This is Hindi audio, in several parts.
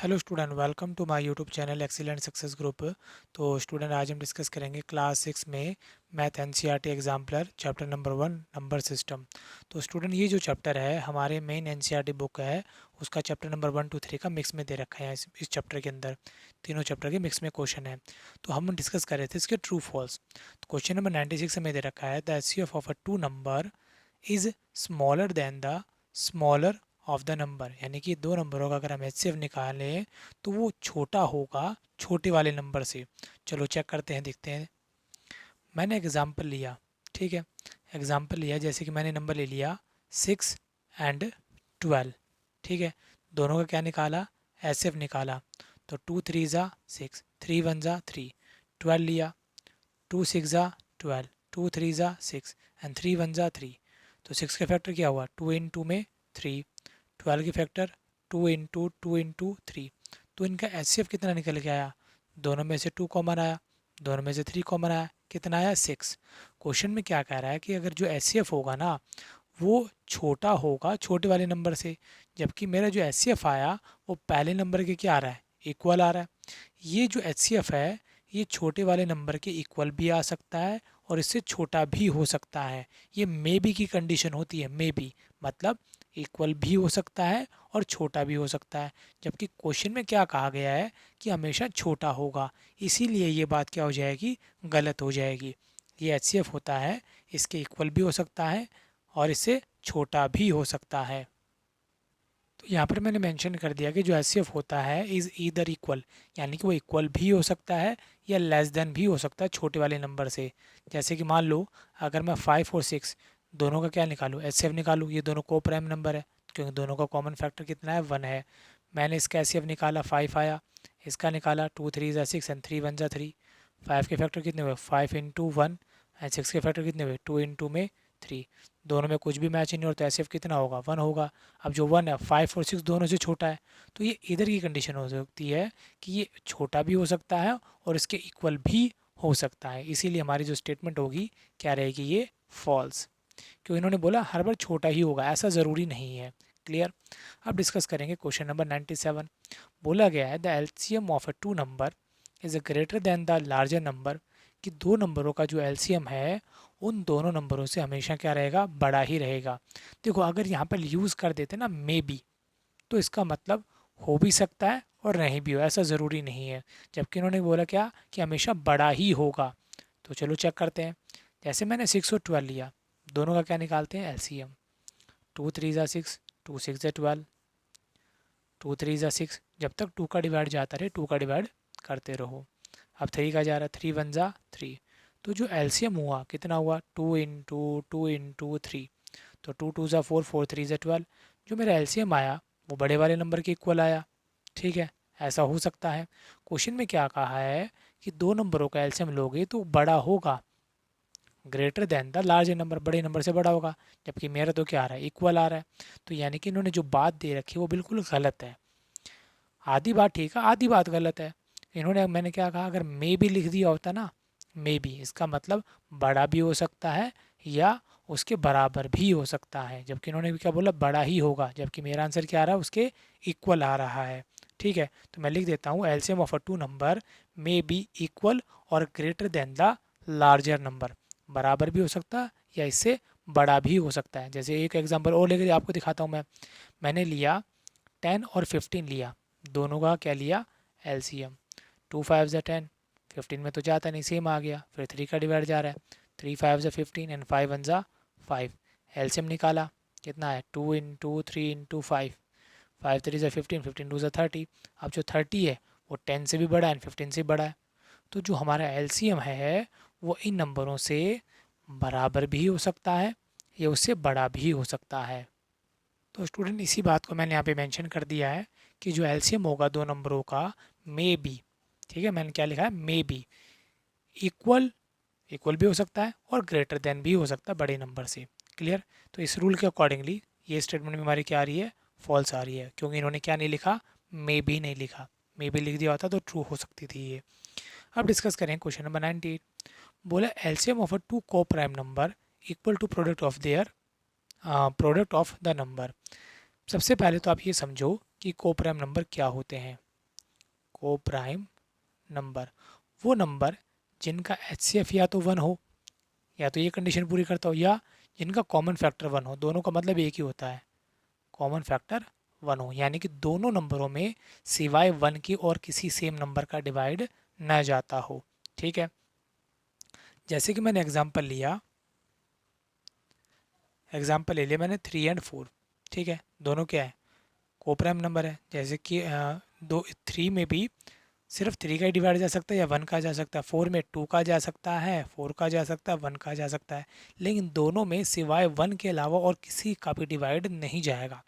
Hello student, welcome to my YouTube channel excellent success group. तो स्टूडेंट, आज हम डिस्कस करेंगे क्लास 6 में math NCERT exemplar chapter number 1 number system. तो स्टूडेंट, ये जो चैप्टर है हमारे मेन एनसीईआरटी बुक है, उसका चैप्टर नंबर 1 to 3 का मिक्स में दे रखा है। इस चैप्टर के अंदर तीनों चैप्टर के मिक्स में क्वेश्चन है। तो हम डिस्कस कर रहे थे इसके ट्रू फॉल्स। तो क्वेश्चन नंबर 96 में दे रखा है, the HCF of a two number is smaller than the smaller of the number. यानी कि दो नंबरों का अगर हम एचसीएफ निकालें तो वो छोटा होगा छोटे वाले नंबर से। चलो चेक करते हैं, देखते हैं। मैंने एग्जाम्पल लिया, ठीक है। एग्जाम्पल लिया, जैसे कि मैंने नंबर ले लिया 6 and 12, ठीक है। दोनों का क्या निकाला, एचसीएफ निकाला। तो 2 3 ज़ा 6, 3 1 ज़ा 3, 12 लिया। 2 6 ज़ा 12, 2 3 ज़ा 6 एंड 3 1 ज़ा 3। तो 6 का फैक्टर क्या हुआ, 2 इन 2 में 3। 12 की फैक्टर 2 × 2 × 3। तो इनका एचसीएफ कितना निकल के आया, दोनों में से 2 कॉमन आया, दोनों में से 3 कॉमन आया, कितना आया 6। क्वेश्चन में क्या कह रहा है कि अगर जो एचसीएफ होगा ना वो छोटा होगा छोटे वाले नंबर से, जबकि मेरा जो एचसीएफ आया वो पहले नंबर के क्या आ रहा है, इक्वल आ रहा है। ये जो एचसीएफ है ये छोटे वाले नंबर के इक्वल भी आ सकता है और इससे छोटा भी हो सकता है। ये मे बी की कंडीशन होती है, मे बी मतलब इक्वल भी हो सकता है और छोटा भी हो सकता है। जबकि क्वेश्चन में क्या कहा गया है कि हमेशा छोटा होगा, इसीलिए ये बात क्या हो जाएगी, गलत हो जाएगी। ये एचसीएफ होता है, इसके इक्वल भी हो सकता है और इससे छोटा भी हो सकता है। तो यहाँ पर मैंने मेंशन कर दिया कि जो एचसीएफ होता है इज़ ईदर इक्वल, यानी कि वो इक्वल भी हो सकता है या लेस देन भी हो सकता है छोटे वाले नंबर से। जैसे कि मान लो अगर मैं 5 और 6 दोनों का क्या निकालूँ, एचसीएफ निकालूँ, ये दोनों को प्राइम नंबर है क्योंकि दोनों का कॉमन फैक्टर कितना है, 1 है। मैंने इसका एचसीएफ निकाला, 5 आया। इसका निकाला 2 3 ज़ा 6 एंड 3 1 ज़ा 3। 5 के फैक्टर कितने हुए, 5 × 1 एंड 6 के फैक्टर कितने हुए, 2 × 2 में 3। दोनों में कुछ भी मैच नहीं होता, एचसीएफ कितना होगा, 1 होगा। अब जो 1 है, 5 और 6 दोनों से छोटा है, तो ये इधर की कंडीशन हो सकती है कि ये छोटा भी हो सकता है और इसके इक्वल भी हो सकता है। इसीलिए हमारी जो स्टेटमेंट होगी क्या रहेगी, ये फॉल्स। क्योंकि इन्होंने बोला हर बार छोटा ही होगा, ऐसा ज़रूरी नहीं है। क्लियर। अब डिस्कस करेंगे क्वेश्चन नंबर 97। बोला गया है the LCM of a two number is a greater than the larger number, कि दो नंबरों का जो एलसीएम है उन दोनों नंबरों से हमेशा क्या रहेगा, बड़ा ही रहेगा। देखो अगर यहाँ पर यूज़ कर देते ना मे बी, तो इसका मतलब हो भी सकता है और नहीं भी हो, ऐसा ज़रूरी नहीं है। जबकि इन्होंने बोला क्या कि हमेशा बड़ा ही होगा। तो चलो चेक करते हैं। जैसे मैंने 6 और 12 लिया, दोनों का क्या निकालते हैं, एलसीएम। 2 3 ज़ा 6, 2 6 ज़ा 12, 2 3 ज़ा 6। जब तक 2 का डिवाइड जाता रहे 2 का डिवाइड करते रहो। अब 3 का जा रहा है, 3 1 ज़ा 3। तो जो एलसीएम हुआ कितना हुआ, 2 × 2 × 3। तो 2 2 ज़ा 4, 4 3 ज़ा 12। जो मेरा एलसीएम आया वो बड़े वाले नंबर के इक्वल आया, ठीक है। ऐसा हो सकता है। क्वेश्चन में क्या कहा है कि दो नंबरों का एलसीएम लोगे तो बड़ा होगा, greater than the large number, बड़े नंबर से बड़ा होगा। जबकि मेरा तो क्या आ रहा है, इक्वल आ रहा है। तो यानी कि इन्होंने जो बात दे रखी है वो बिल्कुल गलत है। आधी बात ठीक है, आधी बात गलत है। इन्होंने, मैंने क्या कहा, अगर मे भी लिख दिया होता ना, मे बी इसका मतलब बड़ा भी हो सकता है या उसके बराबर भी हो सकता है। जबकि इन्होंने भी क्या बोला, बड़ा ही होगा, जबकि मेरा आंसर क्या आ रहा है, उसके इक्वल आ रहा है। ठीक है, तो मैं लिख देता हूँ LCM of a two number may be equal और greater than the larger number. बराबर भी हो सकता है या इससे बड़ा भी हो सकता है। जैसे एक एग्जांपल और लेकर आपको दिखाता हूँ मैं। मैंने लिया 10 और 15 लिया, दोनों का क्या लिया, एलसीएम। 2 5 ज़ा 10, 15 में तो जाता नहीं, सेम आ गया। फिर 3 का डिवाइड जा रहा है, 3 5 ज़ा 15 एंड 5 1 ज़ा 5। एलसीएम निकाला, कितना है, 2 × 2 × 3 × 5। 5 3 ज़ा 15, 15 2 ज़ा 30। अब जो 30 है वो 10 से भी बड़ा है एंड 15 से भी बड़ा है। तो जो हमारा एलसीएम है वो इन नंबरों से बराबर भी हो सकता है या उससे बड़ा भी हो सकता है। तो स्टूडेंट, इसी बात को मैंने यहाँ पे मेंशन कर दिया है कि जो एलसीएम होगा दो नंबरों का मे बी, ठीक है, मैंने क्या लिखा है, मे बी इक्वल, इक्वल भी हो सकता है और ग्रेटर देन भी हो सकता है बड़े नंबर से। क्लियर। तो इस रूल के अकॉर्डिंगली ये स्टेटमेंट में हमारी क्या आ रही है, फॉल्स आ रही है, क्योंकि इन्होंने क्या नहीं लिखा, मे बी नहीं लिखा। मे बी लिख दिया होता तो ट्रू हो सकती थी ये। अब डिस्कस करें क्वेश्चन नंबर 98। बोला LCM of a two co prime number equal to product of their product of the number. सबसे पहले तो आप ये समझो कि को प्राइम नंबर क्या होते हैं। को प्राइम नंबर, वो नंबर जिनका HCF या तो 1 हो, या तो ये कंडीशन पूरी करता हो, या जिनका कॉमन फैक्टर 1 हो। दोनों का मतलब एक ही होता है, कॉमन फैक्टर 1 हो, यानी कि दोनों नंबरों में सिवाय 1 के और किसी सेम नंबर का डिवाइड न जाता हो। ठीक है, जैसे कि मैंने एग्जाम्पल ले लिया मैंने 3 और 4। ठीक है, दोनों क्या है, कोप्राइम नंबर है। जैसे कि दो 3 में भी सिर्फ 3 का ही डिवाइड जा सकता है या 1 का जा सकता है, 4 में 2 का जा सकता है, 4 का जा सकता है, 1 का जा सकता है, लेकिन दोनों में सिवाय 1 के अलावा और किसी का भी डिवाइड नहीं जाएगा,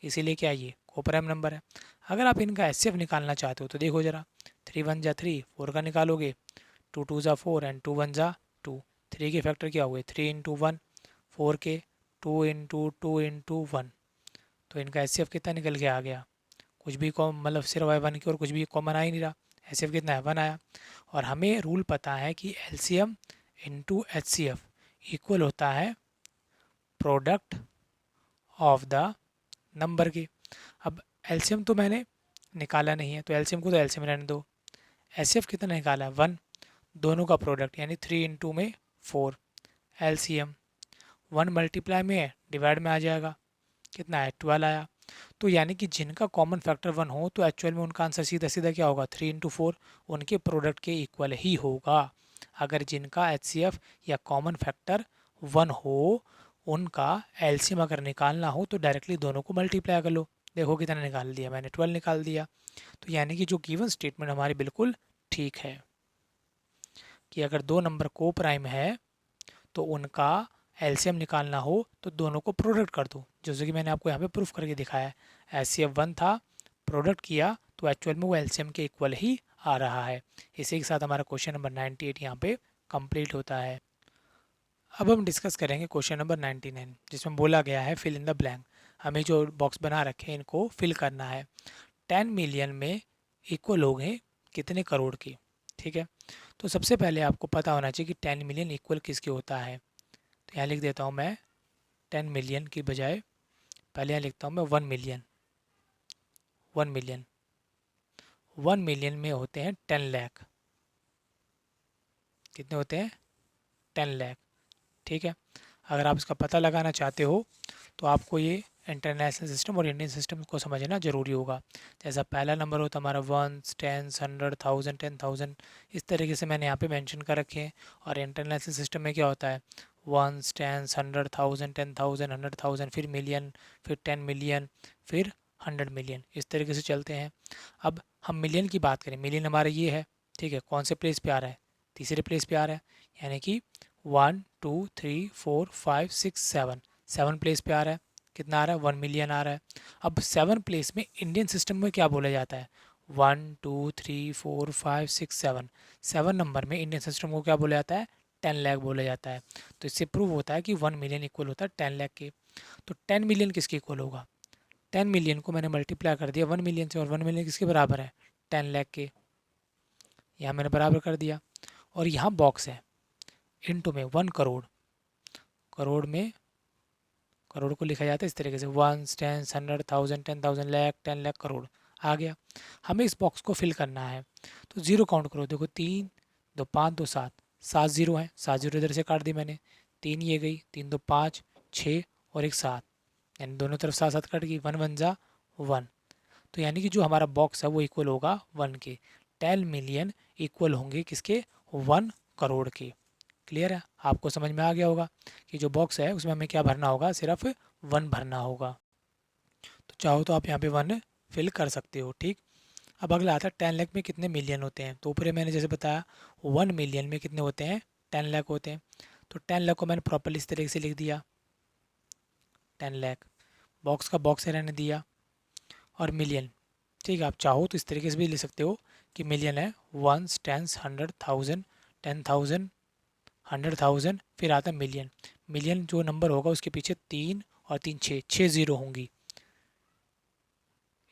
इसीलिए क्या ये कोप्राइम नंबर है। अगर आप इनका HCF निकालना चाहते हो तो देखो ज़रा, 3 1 जा 3, 4 का निकालोगे, 2 2 जा 4 एंड 2 1 जा 2। 3 के फैक्टर क्या हुए, 3 इंटू 1, 4 के 2 इंटू 2 इंटू 1, तो इनका HCF कितना निकल के आ गया, कुछ भी कॉम मतलब सिर्फ 1 की और कुछ भी कॉमन आ ही नहीं रहा, HCF कितना है 1 आया। और हमें रूल पता है कि LCM इंटू HCF इक्वल होता है प्रोडक्ट ऑफ द नंबर की। अब LCM तो मैंने निकाला नहीं है, तो LCM को तो LCM रहने दो। HCF कितना निकाला है 1, दोनों का प्रोडक्ट यानी 3 इंटू में 4, LCM 1 मल्टीप्लाई में डिवाइड में आ जाएगा, कितना है 12 आया। तो यानी कि जिनका कॉमन फैक्टर 1 हो तो एक्चुअल में उनका आंसर सीधा सीधा क्या होगा, 3 इंटू 4 उनके प्रोडक्ट के इक्वल ही होगा। अगर जिनका HCF या कॉमन फैक्टर 1 हो, उनका LCM अगर निकालना हो तो डायरेक्टली दोनों को मल्टीप्लाई कर लो। देखो कितना निकाल दिया मैंने, 12 निकाल दिया। तो यानी कि जो गिवन स्टेटमेंट हमारी बिल्कुल ठीक है कि अगर दो नंबर को प्राइम है तो उनका LCM निकालना हो तो दोनों को प्रोडक्ट कर दो, जैसे कि मैंने आपको यहाँ पे प्रूफ करके दिखाया है। HCF 1 था, प्रोडक्ट किया तो एक्चुअल में वो LCM के इक्वल ही आ रहा है। इसी के साथ हमारा क्वेश्चन नंबर 98 यहाँ पे कंप्लीट होता है। अब हम डिस्कस करेंगे क्वेश्चन नंबर 99, जिसमें बोला गया है फिल इन द ब्लैंक। हमें जो बॉक्स बना रखे हैं इनको फिल करना है। 10 मिलियन में इक्वल हो गए कितने करोड़ की। ठीक है, तो सबसे पहले आपको पता होना चाहिए कि 10 मिलियन इक्वल किसके होता है। तो यहाँ लिख देता हूँ मैं 10 मिलियन की बजाय पहले यहाँ लिखता हूँ मैं 1 मिलियन। 1 मिलियन 1 मिलियन में होते हैं 10 लाख। कितने होते हैं, 10 लाख। ठीक है, अगर आप इसका पता लगाना चाहते हो तो आपको ये इंटरनेशनल सिस्टम और इंडियन सिस्टम को समझना ज़रूरी होगा। जैसा पहला नंबर होता है हमारा 1, 10, 100, 1000, 10,000, इस तरीके से मैंने यहाँ पे मेंशन कर रखे हैं। और इंटरनेशनल सिस्टम में क्या होता है 1, 10, 100, 1000, 10,000, 100,000, फिर मिलियन, फिर 10 मिलियन, फिर 100 मिलियन, इस तरीके से चलते हैं। अब हम मिलियन की बात करें, मिलियन हमारा ये है। ठीक है, कौन से प्लेस पे आ रहा है, तीसरे प्लेस पे आ रहा है, यानी कि 1 2 3 4 5 6 7, 7 प्लेस पे आ रहा है। कितना आ रहा है, 1 मिलियन आ रहा है। अब 7 प्लेस में इंडियन सिस्टम में क्या बोला जाता है, 1 2 3 4 5 6 7, 7 नंबर में इंडियन सिस्टम को क्या बोला जाता है, 10 लाख बोला जाता है। तो इससे प्रूव होता है कि 1 मिलियन इक्वल होता है 10 लाख के। तो 10 मिलियन किसके इक्वल होगा, 10 मिलियन को मैंने मल्टीप्लाई कर दिया 1 मिलियन से, और 1 मिलियन किसके बराबर है, 10 लाख के। यहाँ मैंने बराबर कर दिया। और यहाँ बॉक्स है इनटू में 1 करोड़, करोड़ में करोड़ को लिखा जाता है इस तरीके से 1, 10, 100, 1000, 10,000, लाख, 10 लाख, करोड़ आ गया। हमें इस बॉक्स को फिल करना है, तो ज़ीरो काउंट करो। देखो 3 2 5 2 7, 7 ज़ीरो हैं, 7 ज़ीरो इधर से काट दी मैंने, 3 ये गई, 3 2 5 6 और एक 7, यानी दोनों तरफ 7 7 कट गई, 1 1 जा 1। तो यानी कि जो हमारा बॉक्स है वो इक्वल होगा 1 के। 10 मिलियन इक्वल होंगे किसके, 1 करोड़ के। क्लियर है, आपको समझ में आ गया होगा कि जो बॉक्स है उसमें हमें क्या भरना होगा, सिर्फ 1 भरना होगा। तो चाहो तो आप यहाँ पे 1 फिल कर सकते हो। ठीक, अब अगला आता है 10 लाख में कितने मिलियन होते हैं। तो ऊपर मैंने जैसे बताया 1 मिलियन में कितने होते हैं, 10 लाख होते हैं। तो 10 लाख को मैंने प्रॉपरली इस तरीके से लिख दिया, 10 लाख, बॉक्स का बॉक्स रहने दिया। और मिलियन, ठीक है, आप चाहो तो इस तरीके से भी लिख सकते हो कि मिलियन है 1, 10, 100, 1000, 10,000, 100,000, फिर आता है मिलियन। मिलियन जो नंबर होगा उसके पीछे 3 और 3 6 ज़ीरो होंगी।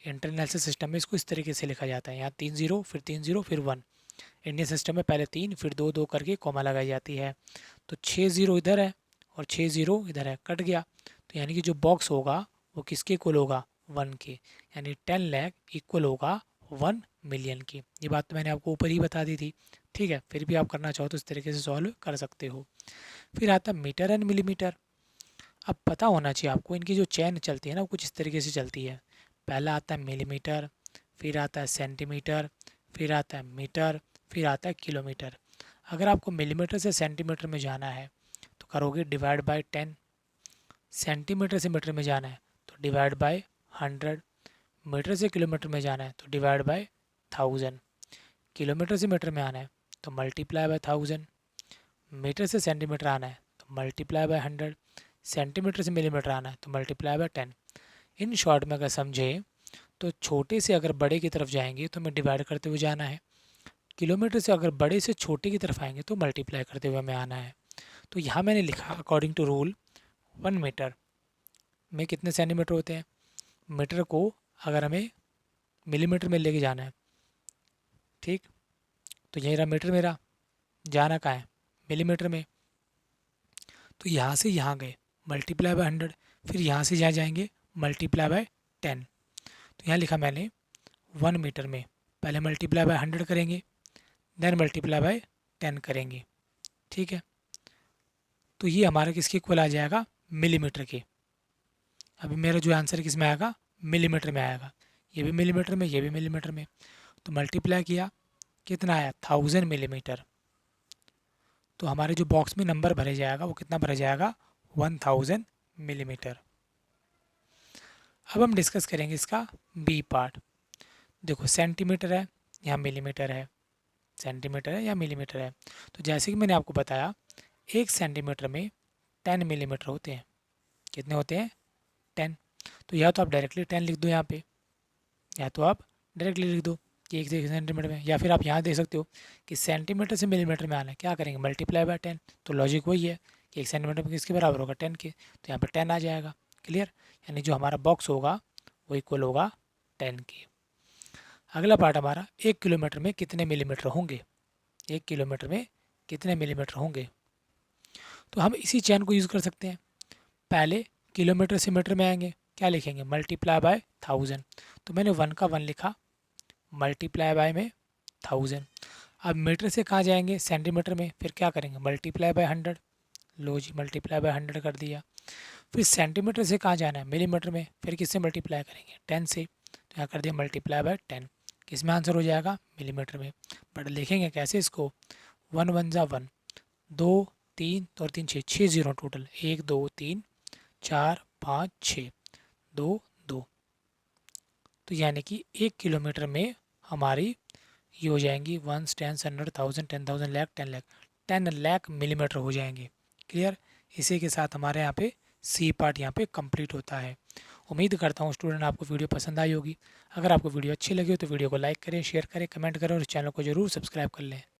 इंटरनेशनल सिस्टम में इसको इस तरीके से लिखा जाता है, यहाँ 3 ज़ीरो, फिर 3 ज़ीरो, फिर 1। इंडियन सिस्टम में पहले 3 फिर 2 2 करके कॉमा लगाई जाती है। तो 6 ज़ीरो इधर है और 6 ज़ीरो इधर है, कट गया। तो यानी कि जो बॉक्स होगा वो किसके इक्वल होगा, 1 के, यानी 10 लाख इक्वल होगा 1 मिलियन की। ये बात तो मैंने आपको ऊपर ही बता दी थी, ठीक है। फिर भी आप करना चाहो तो इस तरीके से सॉल्व कर सकते हो। फिर आता है मीटर एंड मिलीमीटर। अब पता होना चाहिए आपको, इनकी जो चेन चलती है ना वो कुछ इस तरीके से चलती है। पहला आता है मिलीमीटर, फिर आता है सेंटीमीटर, फिर आता है मीटर, फिर आता है किलोमीटर। अगर आपको मिलीमीटर से सेंटीमीटर में जाना है तो करोगे डिवाइड बाय 10। सेंटीमीटर से मीटर में जाना है तो डिवाइड बाय 100। मीटर से किलोमीटर में जाना है तो डिवाइड बाय 1000। किलोमीटर से मीटर में आना है तो मल्टीप्लाई बाय 1000। मीटर से सेंटीमीटर आना है तो मल्टीप्लाई बाय 100। सेंटीमीटर से मिलीमीटर आना है तो मल्टीप्लाई बाय 10। इन शॉर्ट में अगर समझें तो छोटे से अगर बड़े की तरफ जाएंगे तो हमें डिवाइड करते हुए जाना है। किलोमीटर से अगर बड़े से छोटे की तरफ आएंगे तो मल्टीप्लाई करते हुए हमें आना है। तो यहाँ मैंने लिखा अकॉर्डिंग टू रूल 1 मीटर में कितने सेंटीमीटर होते हैं। मीटर को अगर हमें मिलीमीटर में लेके जाना है, ठीक, तो यही रहा मीटर मेरा, जाना कहाँ है मिलीमीटर में। तो यहाँ से यहाँ गए मल्टीप्लाई बाय 100, फिर यहाँ से यहाँ जाएंगे मल्टीप्लाई बाय 10। तो यहाँ लिखा मैंने 1 मीटर में पहले मल्टीप्लाई बाय 100 करेंगे, देन मल्टीप्लाई बाय 10 करेंगे, ठीक है। तो ये हमारा किसके इक्वल आ जाएगा, मिलीमीटर के। अभी मेरा जो आंसर किस में आएगा, मिलीमीटर में आएगा। ये भी मिलीमीटर में, ये भी मिलीमीटर में। तो मल्टीप्लाई किया, कितना आया 1000 मिलीमीटर। तो हमारे जो बॉक्स में नंबर भरे जाएगा वो कितना भरा जाएगा, 1000 मिलीमीटर। अब हम डिस्कस करेंगे इसका बी पार्ट। देखो सेंटीमीटर है या मिलीमीटर है, सेंटीमीटर है या मिलीमीटर है। तो जैसे कि मैंने आपको बताया 1 सेंटीमीटर में 10 मिलीमीटर होते हैं। कितने होते हैं, 10। तो या तो आप डायरेक्टली 10 लिख दो यहाँ पे, या तो आप डायरेक्टली लिख दो कि 1 सेंटीमीटर में, या फिर आप यहाँ देख सकते हो कि सेंटीमीटर से मिलीमीटर में आना है, क्या करेंगे मल्टीप्लाई बाय 10। तो लॉजिक वही है कि 1 सेंटीमीटर में किसके बराबर होगा, 10 के। तो यहाँ पर 10 आ जाएगा, क्लियर। यानी जो हमारा बॉक्स होगा वो इक्वल होगा 10 के। अगला पार्ट हमारा 1 किलोमीटर में कितने मिलीमीटर होंगे। 1 किलोमीटर में कितने मिलीमीटर होंगे। तो हम इसी चैन को यूज़ कर सकते हैं। पहले किलोमीटर से मीटर में आएंगे, क्या लिखेंगे मल्टीप्लाई बाय 1000। तो मैंने 1 का 1 लिखा, मल्टीप्लाई बाय में 1000। अब मीटर से कहाँ जाएंगे, सेंटीमीटर में, फिर क्या करेंगे मल्टीप्लाई बाय 100। लो जी मल्टीप्लाई बाय 100 कर दिया। फिर सेंटीमीटर से कहाँ जाना है, मिलीमीटर में, फिर किससे मल्टीप्लाई करेंगे 10 से। तो यहाँ कर दिया मल्टीप्लाई बाय 10। किस में आंसर हो जाएगा, मिलीमीटर में। बट लिखेंगे कैसे इसको, 1 1 जा 1, 2 3 और 3 6, 6 जीरो टोटल, 1 2 3 4 5 6, 2 2। तो यानी कि 1 किलोमीटर में हमारी ये हो जाएंगी 1 10 100 1000 10,000 लाख 10 लाख 10 लाख मिलीमीटर हो जाएंगे, क्लियर। इसी के साथ हमारे यहाँ पे सी पार्ट यहाँ पे कंप्लीट होता है। उम्मीद करता हूँ स्टूडेंट आपको वीडियो पसंद आई होगी। अगर आपको वीडियो अच्छी लगी हो तो वीडियो को लाइक करें, शेयर करें, कमेंट करें और इस चैनल को जरूर सब्सक्राइब कर लें।